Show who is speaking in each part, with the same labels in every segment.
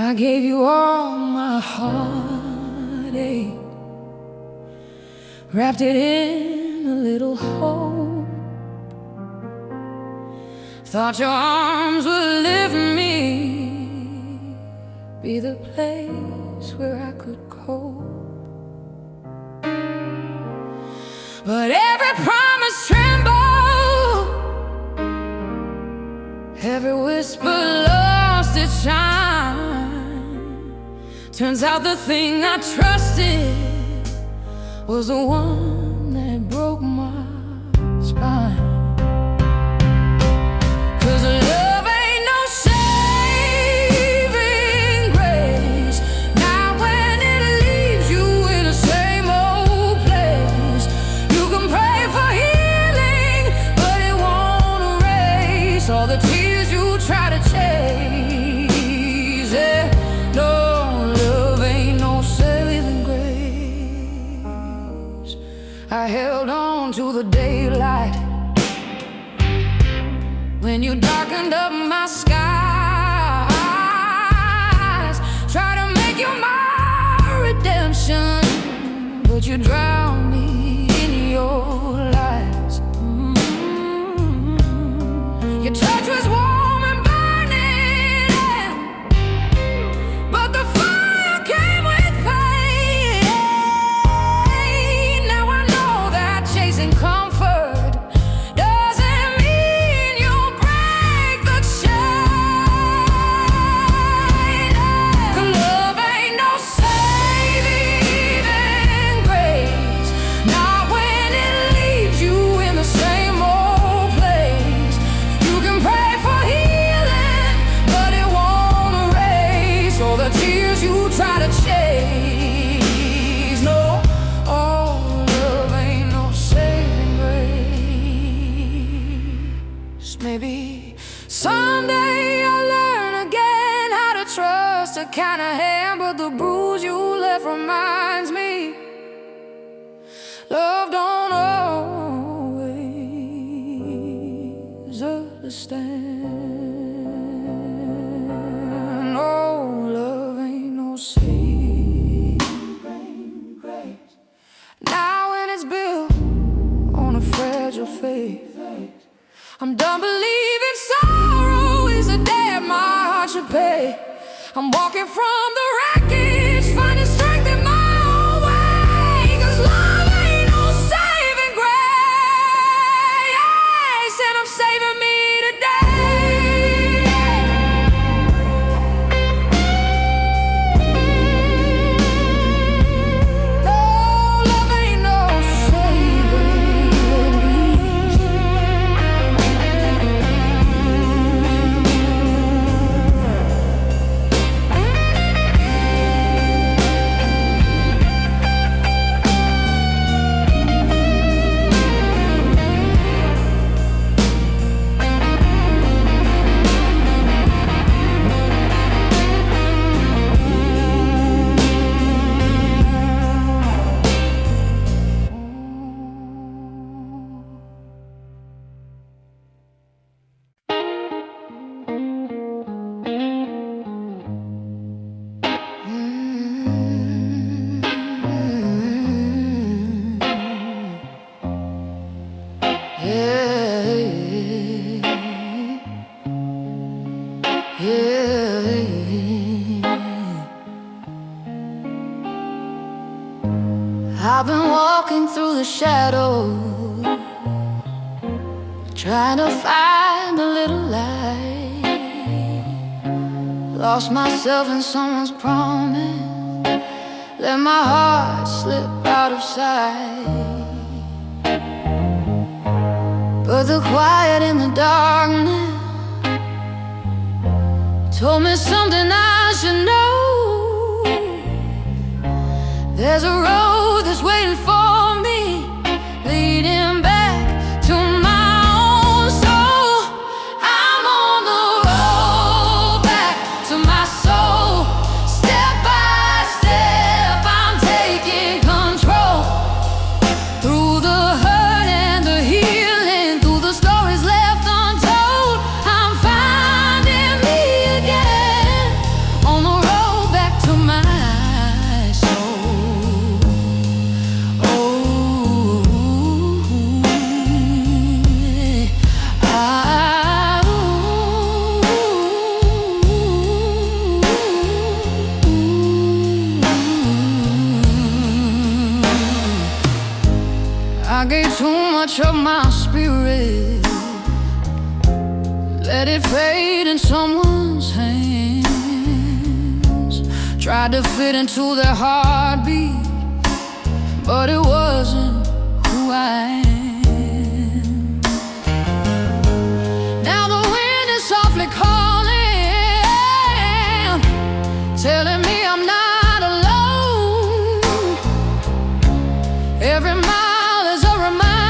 Speaker 1: I gave you all my heartache, wrapped it in a little hole. Thought your arms would lift me, be the place where I could cope. But every promise trembled, every whisper lost its shine. Turns out the thing I trusted was the one that broke my spine. 'Cause love ain't no saving grace, not when it leaves you in the same old place. You can pray for healing, but it won't erase all the tears you try to chase. Yeah, no, love ain't no saving grace. I held on to the daylight when you darkened up my skies. Try to make you my redemption, but you drowned me in your lies. Your touch was warm and burning, but the fire came with pain. Now I know that chasing comfort doesn't mean you'll break the chain. 'Cause love ain't no saving grace, not when it leaves you in the same old place. You can pray for healing, but it won't erase all the tears you try to chase. No, oh, love ain't no saving grace. Maybe someday I'll learn again how to trust a kind of hand, but the bruise you left reminds me love don't always understand. Oh, love ain't no saving grace, now when it's built on a fragile faith. I'm done believing sorrow is a debt my heart should pay. I'm walking from the wreckage, finding strength in my own way. 'Cause love ain't no saving grace, and I'm saving me today. No, love ain't no saving grace. I've been walking through the shadows, trying to find a little light. Lost myself in someone's promise, let my heart slip out of sight. But the quiet in the darkness told me something I should know. There's a road that's waiting for me, leading back to my own soul. I'm on the road back to my soul. Step by step, I'm taking control. Through the hurt and the healing, through the stories left untold, I'm finding me again on the road. much of my spirit, let it fade in someone's hands. Tried to fit into their heartbeat, but it wasn't who I am. Now the wind is softly calling, telling me I'm not alone. Every mile is a reminder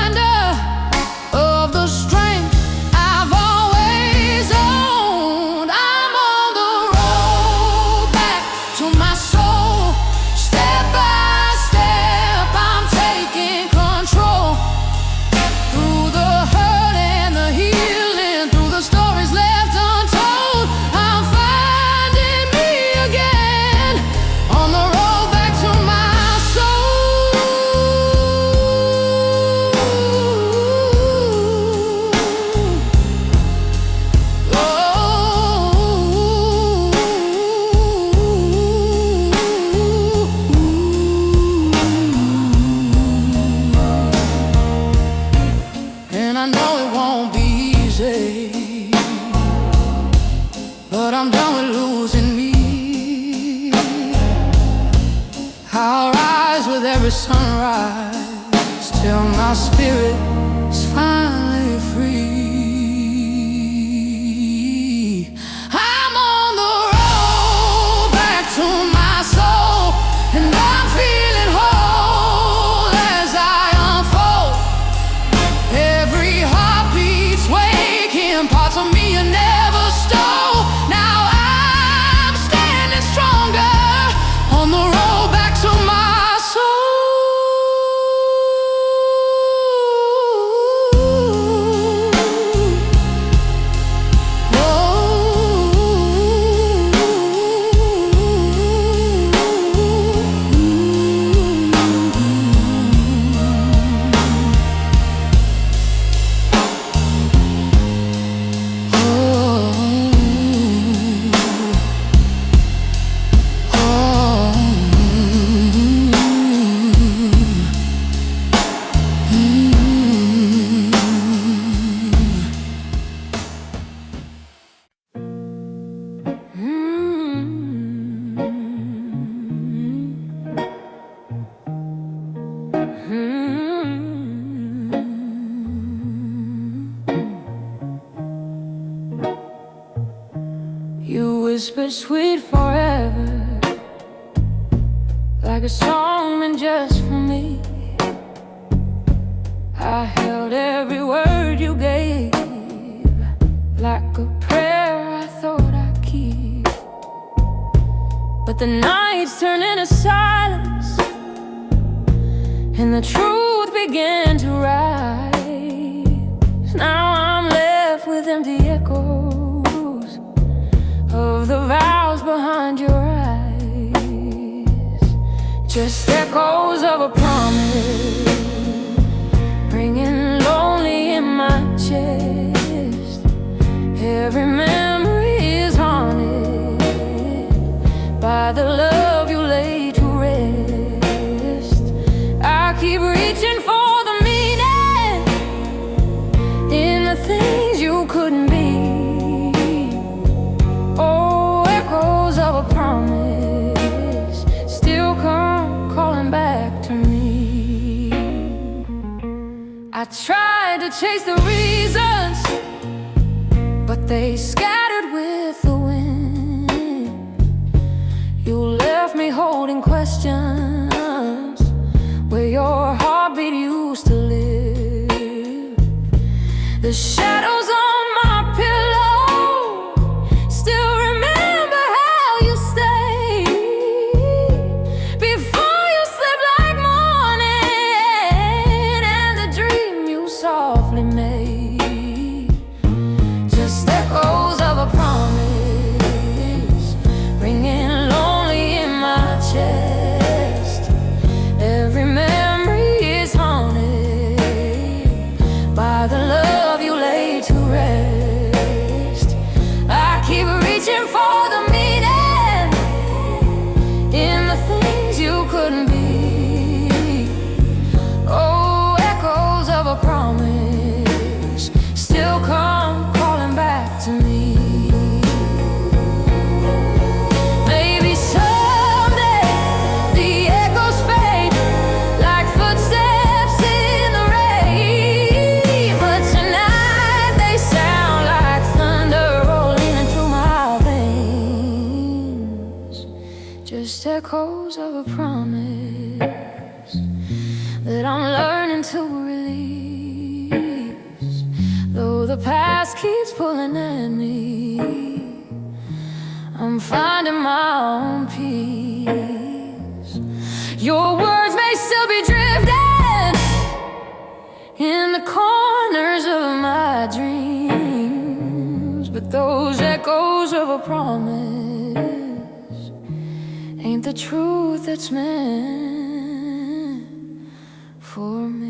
Speaker 1: of the strength I've always owned. I'm on the road back to my soul. Step by step, I'm taking control. Through the hurt and the healing, through the stories left untold, I'm finding me again on the road back to my soul. And I know it won't be easy, but I'm done with losing me. I'll rise with every sunrise till my spirit is finally free. I'm on the road back to my soul, and I'm feeling whole as I unfold. Every heartbeat's waking parts of me you never stole. Now I'm standing stronger on the road back to my soul. You whispered sweet forever, like a song meant just for me. I held every word you gave, like a prayer I thought I'd keep. But the nights turned into silence, and the truth began to rise. Now I'm left with empty echoes of the vows behind your eyes. Just echoes of a promise, ringing lonely in my chest. Every memory is haunted by the love you laid to rest. I keep reaching for the meaning in the things you couldn't be. Oh, echoes of a promise still come calling back to me. I tried to chase the reasons, but they scattered with the wind. You left me holding questions where your heartbeat used to live. The shadows on my pillow still remember how you stayed before you slept like morning, and the dream you softly made. Just echoes of a promise, ringing lonely in my chest. Every memory is haunted by the love you laid echoes of a promise that I'm learning to release. Though the past keeps pulling at me, I'm finding my own peace. Your words may still be drifting in the corners of my dreams, but those echoes of a promise ain't the truth that's meant for me.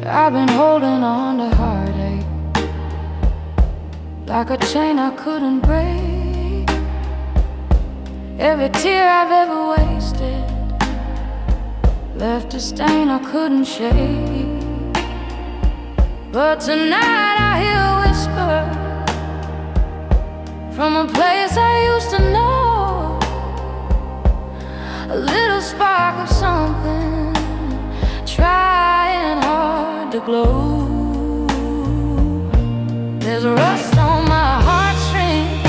Speaker 1: I've been holding on to heartache like a chain I couldn't break. Every tear I've ever wasted left a stain I couldn't shake. But tonight I hear a whisper from a place I used to know, a little spark of something trying hard to glow. There's rust on my heartstrings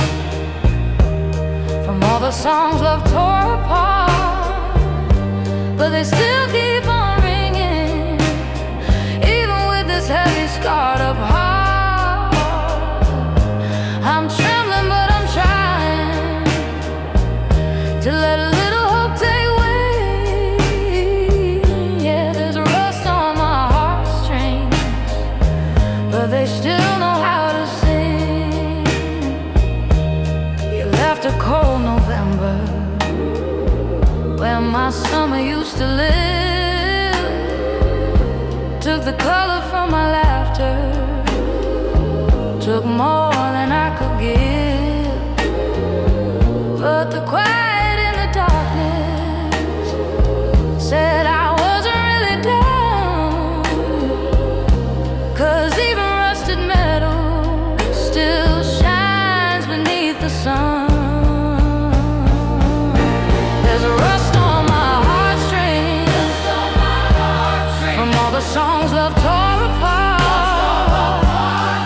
Speaker 1: from all the songs love tore apart, but they still keep on ringing, even with this heavy scarred up heart. I'm trembling but I'm trying to let a little hope take wing. Yeah, there's rust on my heartstrings, but they still know how to sing. You left a cold November where my summer used to live, took the color from my laughter, took more than I could give. But the quiet in the darkness said I wasn't really down, 'cause even rusted metal still shines beneath the sun. There's a rust on my heartstrings from all the songs love tore apart,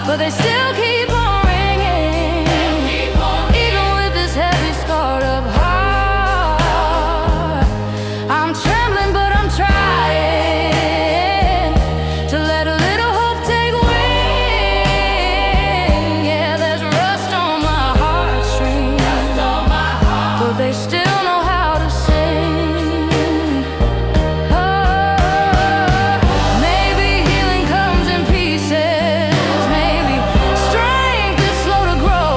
Speaker 1: but they still keep on ringing, even with this heavy scarred up heart. I'm trembling but I'm trying to let a little hope take wing. Yeah, there's rust on my heartstrings, but they still know how to sing. Oh, maybe healing comes in pieces, maybe strength is slow to grow,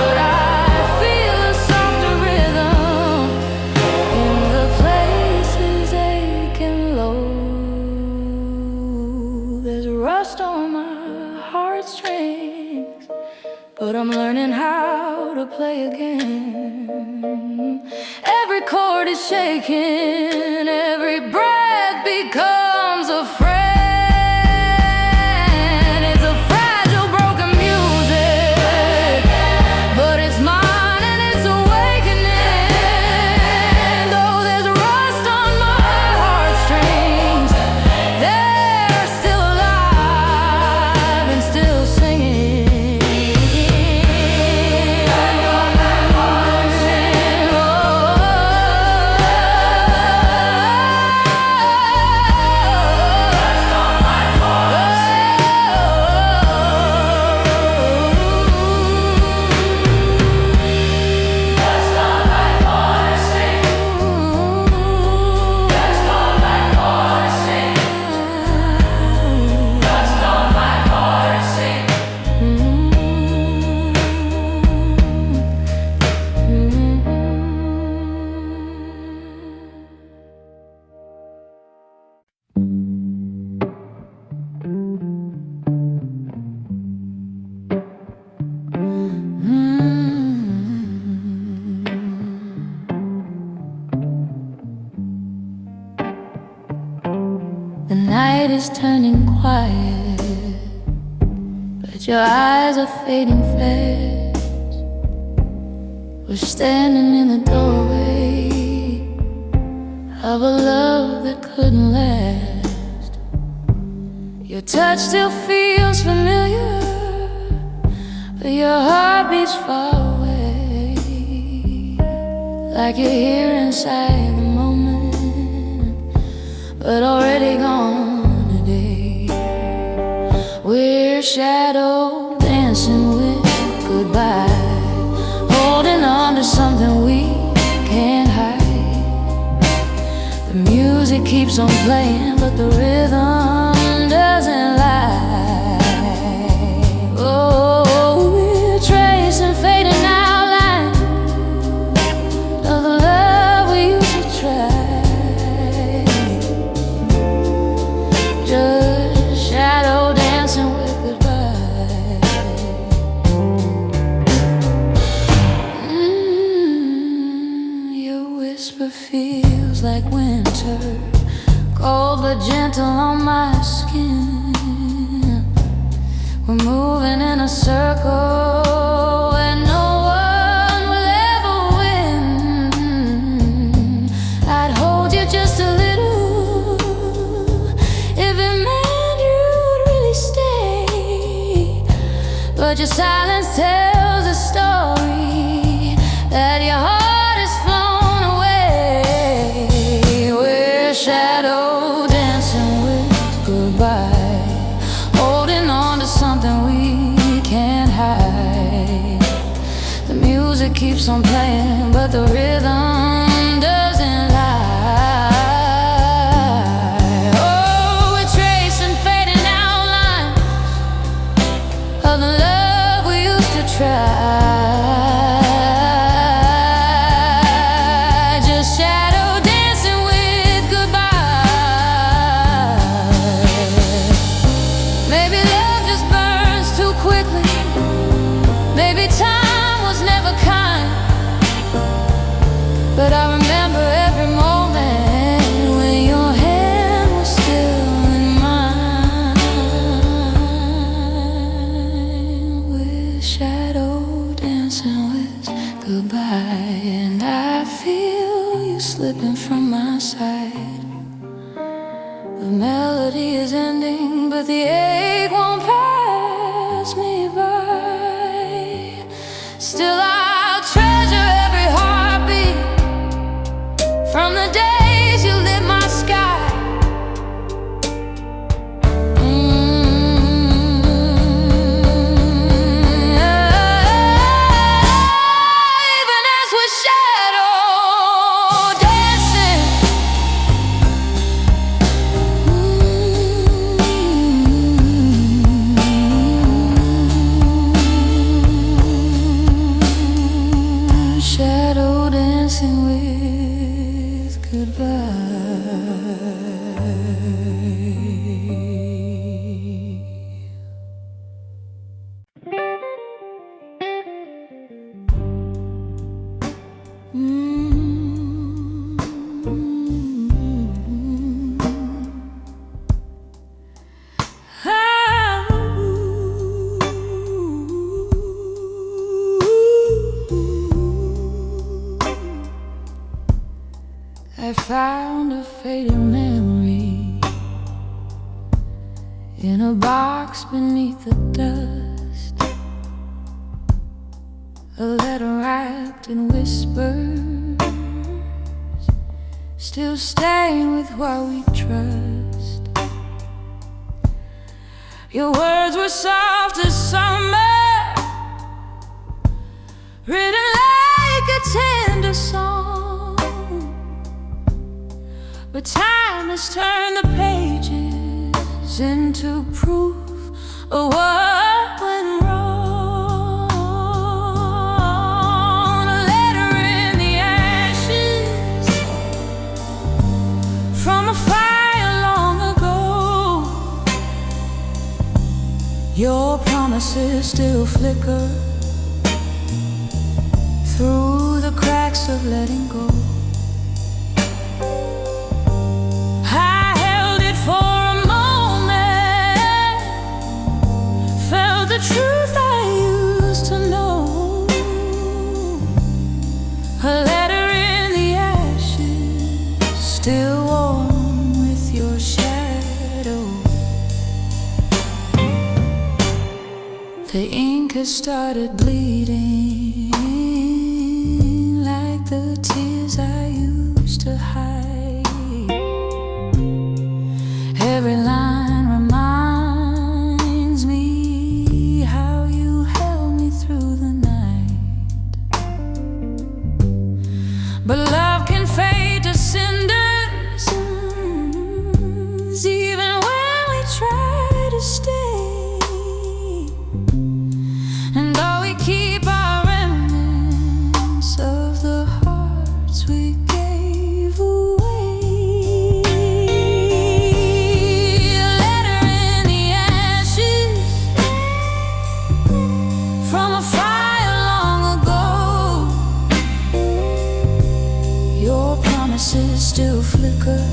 Speaker 1: but I feel a softer rhythm in the places aching low. There's rust on my heartstrings, but I'm learning how to play again. Every chord is shaking, every breath becomes a friend. It's a fragile, broken music, but it's mine and it's awakening. Though there's rust on my heartstrings, they're still alive and still singing. The night is turning quiet, but your eyes are fading fast. We're standing in the doorway of a love that couldn't last. Your touch still feels familiar, but your heart beats far away, like you're here inside the moment, but already gone today. We're shadow dancing with goodbye, holding on to something we can't hide. The music keeps on playing, but the rhythm doesn't lie. Oh, we're tracing fading outlines of the love we used to try. Just shadow dancing with goodbye. Your whisper feels like winter, cold but gentle on my skin. We're moving in a circle where no one will ever win. I'd hold you just a little if it meant you'd really stay, but your silence tells a story that your heart has flown away. We're shadow dancing with goodbye, holding on to something we can't hide. The music keeps on playing, but the rhythm doesn't lie. Oh, we're tracing fading outlines of the love we used to try. Just shadow dancing with goodbye. Maybe love just burns too quickly. Maybe time was never kind, but I remember every moment when your hand was still in mine. With shadow dancing with goodbye, and I feel you slipping from my side. The melody is ending, but the ache won't pass me by. Still I'll treasure every heartbeat from the days you lit my sky. Even as we're shadow dancing, shadow dancing with goodbye. I found a faded memory in a box beneath the dust, a letter wrapped in whispers, still staying with what we trust. Your words were soft as summer, written like a tender song. But time has turned the pages into proof of what went wrong. A letter in the ashes from a fire long ago. Your promises still flicker through the cracks of letting go. For a moment, felt the truth still warm with your shadow. The ink has started bleeding like the tears I used to hide. Every line reminds me how you held me through the night. But love can fade to cinders, even when we try to stay. And though we keep our remnants of the hearts we gave away, a letter in the ashes from a fire long ago. Your promises still flicker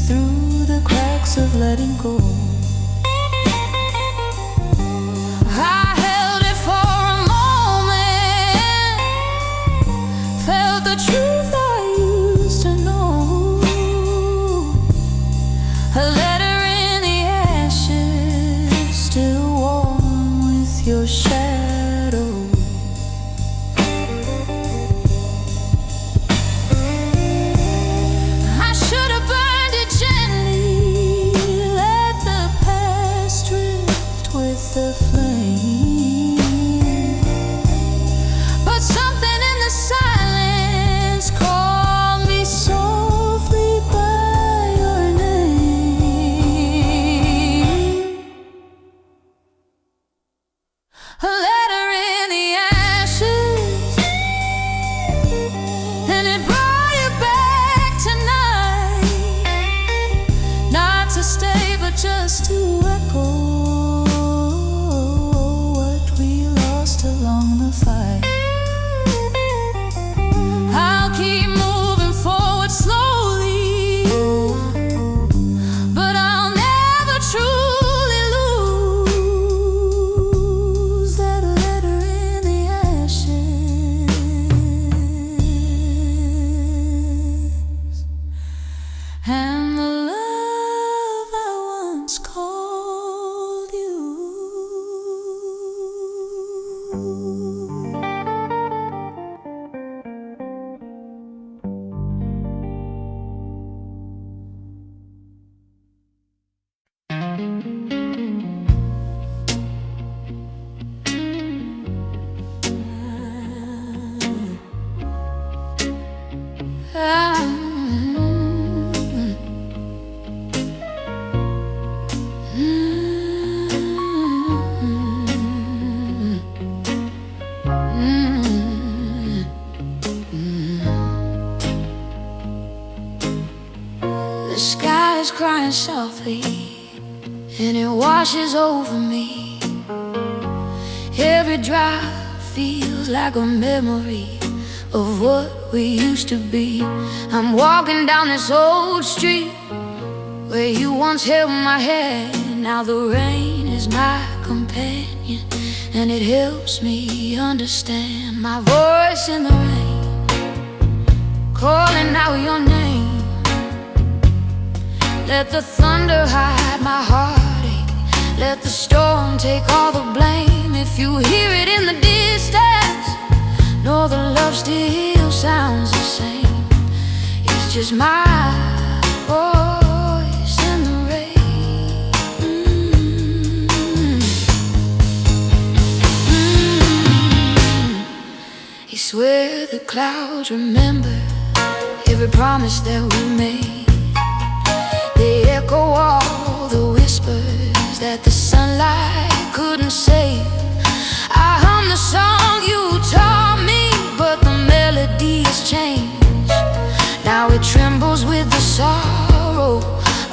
Speaker 1: through the cracks of letting go. I held it for a moment, felt the truth I used to know. A letter in the ashes, still warm with your shadow. I should have burned it gently, let the past drift with the flame. But something in the silence called me softly by your name. A letter in the ashes, and it brought you back tonight. Not to stay, but just to echo what we lost along the fight. I'll keep moving forward slowly, but I'll never truly lose that letter in the ashes. And the love I once called you. The sky is crying softly, and it washes over me. Every drop feels like a memory of what we used to be. I'm walking down this old street where you once held my hand. Now the rain is my companion, and it helps me understand. My voice in the rain, calling out your name. Let the thunder hide my heartache, let the storm take all the blame. If you hear it in the distance, know the love still sounds the same. It's just my voice in the rain. I swear the clouds remember every promise that we made. They echo all the whispers that the sunlight couldn't save. I hum the song you taught me, but the melody has changed. Now it trembles with the sorrow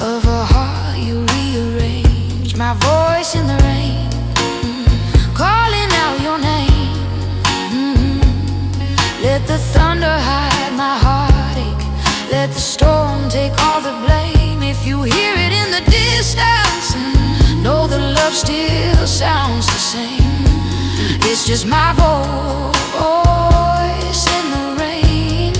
Speaker 1: of a heart you rearranged. My voice in the rain, calling out your name. Let the thunder hide my heartache, let the storm take all the blame. If you hear it in the distance, know the love still sounds the same. It's just my voice in the rain.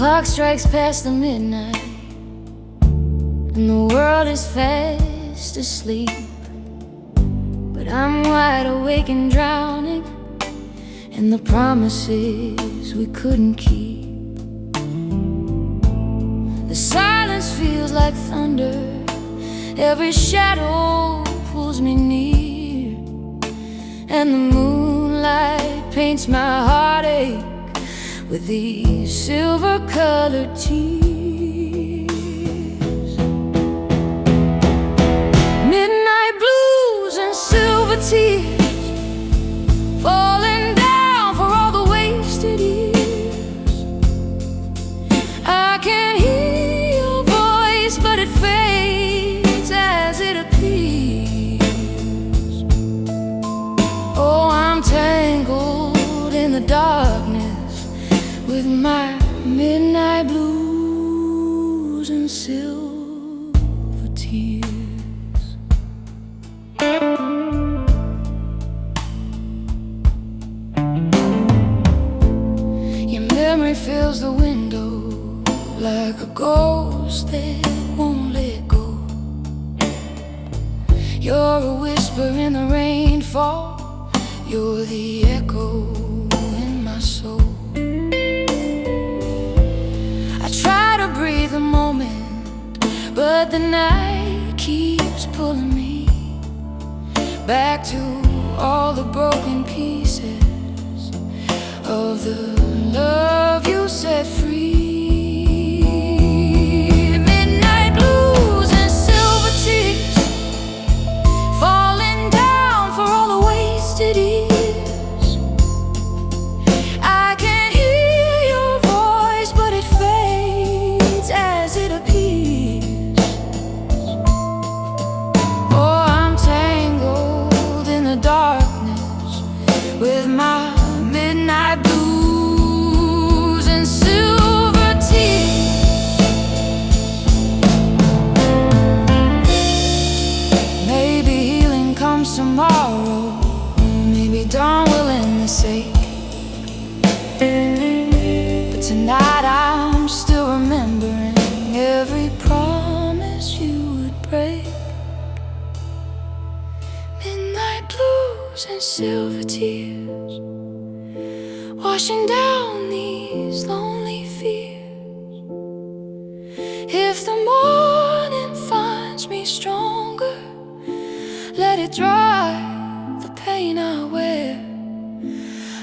Speaker 1: clock strikes past the midnight, and the world is fast asleep. But I'm wide awake and drowning in the promises we couldn't keep. The silence feels like thunder, every shadow pulls me near, and the moonlight paints my heartache with these silver-colored tears. Midnight blues and silver tears falling down for all the wasted years. I can hear your voice, but it fades as it appears. Oh, I'm tangled in the darkness with my midnight blues and silver tears. Your memory fills the window like a ghost that won't let go. You're a whisper in the rainfall, you're the echo in my soul. Breathe a moment, but the night keeps pulling me back to all the broken pieces of the love you set free. Midnight blues and silver tears falling down for all the wasted years. I can hear your voice, but it fades as it appears. Oh, I'm tangled in the darkness with my midnight blues and silver tears. Maybe healing comes tomorrow, maybe dawn will end this ache. But tonight I'm still remembering every promise you would break. Midnight blues and silver tears washing down these lonely fears. If the morning finds me stronger, let it dry the pain I wear.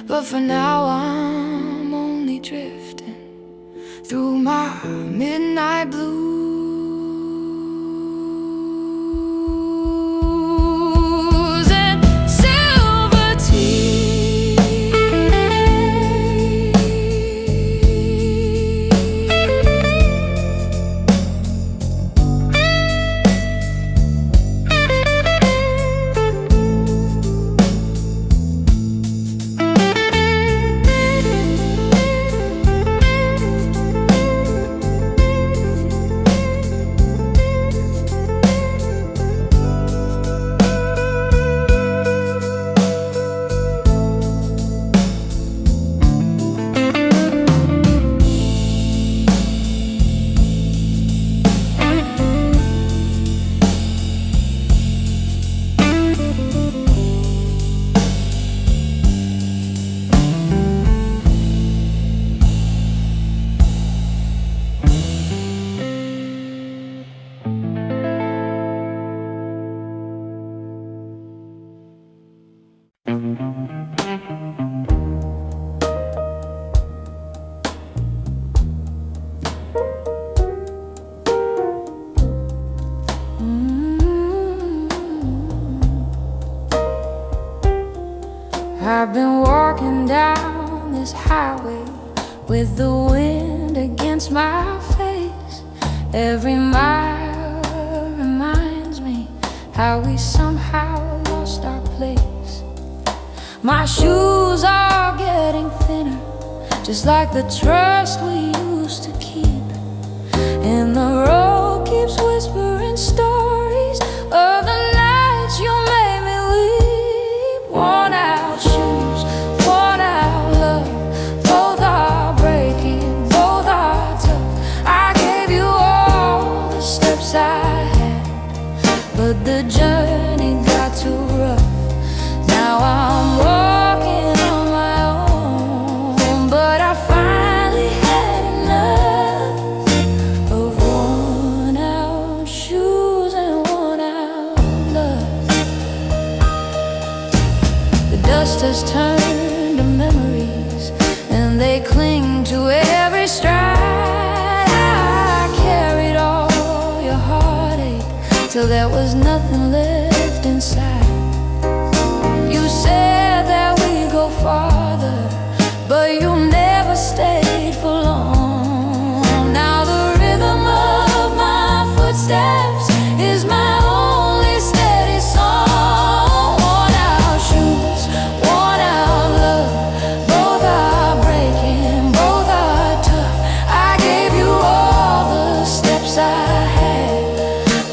Speaker 1: But for now I'm only drifting through my midnight blues and silver tears. I've been walking down this highway with the wind against my face. Every mile reminds me how we somehow lost our place. My shoes are getting thinner, just like the trust we used to keep. And the road keeps whispering stories of the nights you made me weep. Worn out shoes, worn out love, both are breaking, both are and they cling to every stride. I carried all your heartache till there was nothing left inside. You said that we'd go farther, but you never stayed for long. Now the rhythm of my footsteps is my only steady song. Worn out shoes, worn out love, both are breaking, both are tough. I gave you all the steps I had,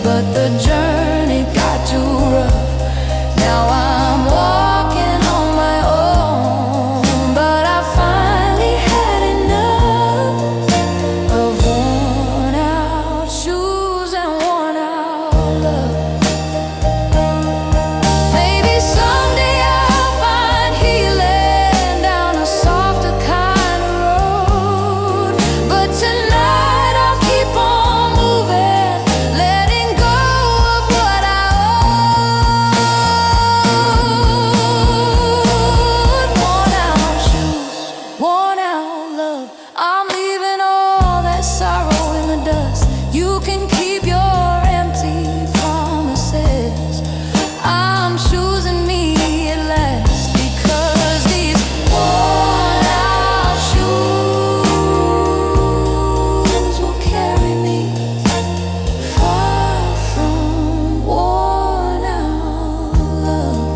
Speaker 1: but the journey got too rough. Now I'm walking on my own, but I finally had enough of worn out shoes and worn out love. Maybe someday I'll find healing down a softer kind of road, but tonight I'll keep on moving, letting go of what I owed. Worn out shoes, worn out love, I'm leaving all that sorrow in the dust. You can keep your empty promises, I'm choosing me at last, because these worn out shoes will carry me far from worn out love.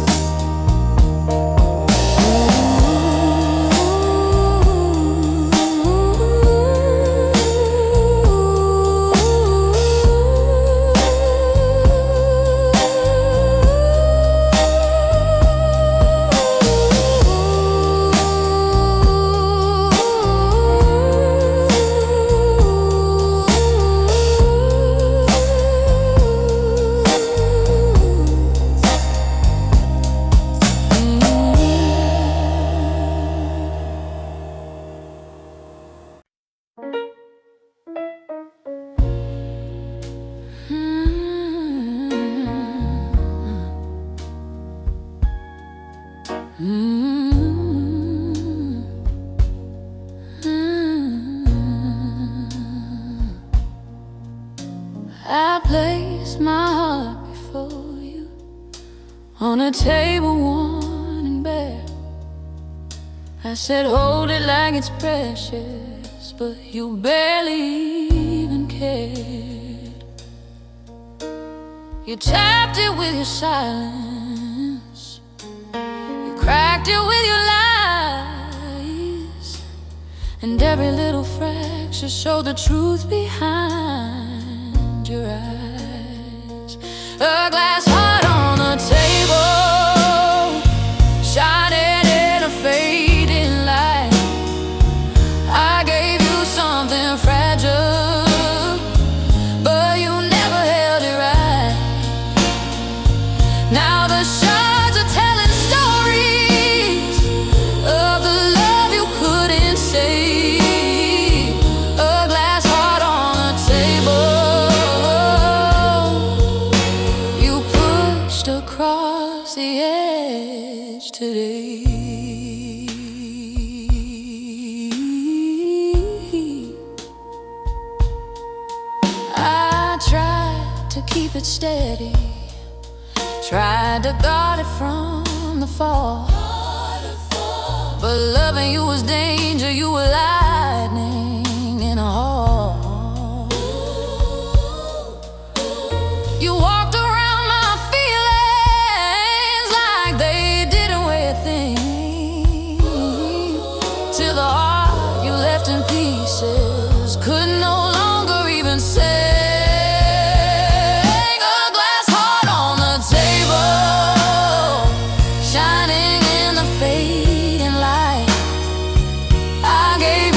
Speaker 1: I placed my heart before you on a table worn and bare. I said, hold it like it's precious, but you barely even cared. You tapped it with your silence, you cracked it with your lies, and every little fracture showed the truth behind your eyes. A glass heart on the table, shining in a fading light. I gave you something fragile, but you never held it right. Now the shards are telling stories of the love you couldn't save. A glass heart on the table, you pushed across the edge today. I tried to keep it steady, tried to guard it from the fall, but loving you was danger. You were lightning in a hall. You walked around my feelings like they didn't weigh a thing, till the heart you left in pieces could no longer even say. I gave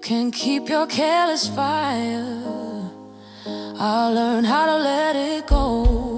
Speaker 1: can keep your careless fire. I'll learn how to let it go.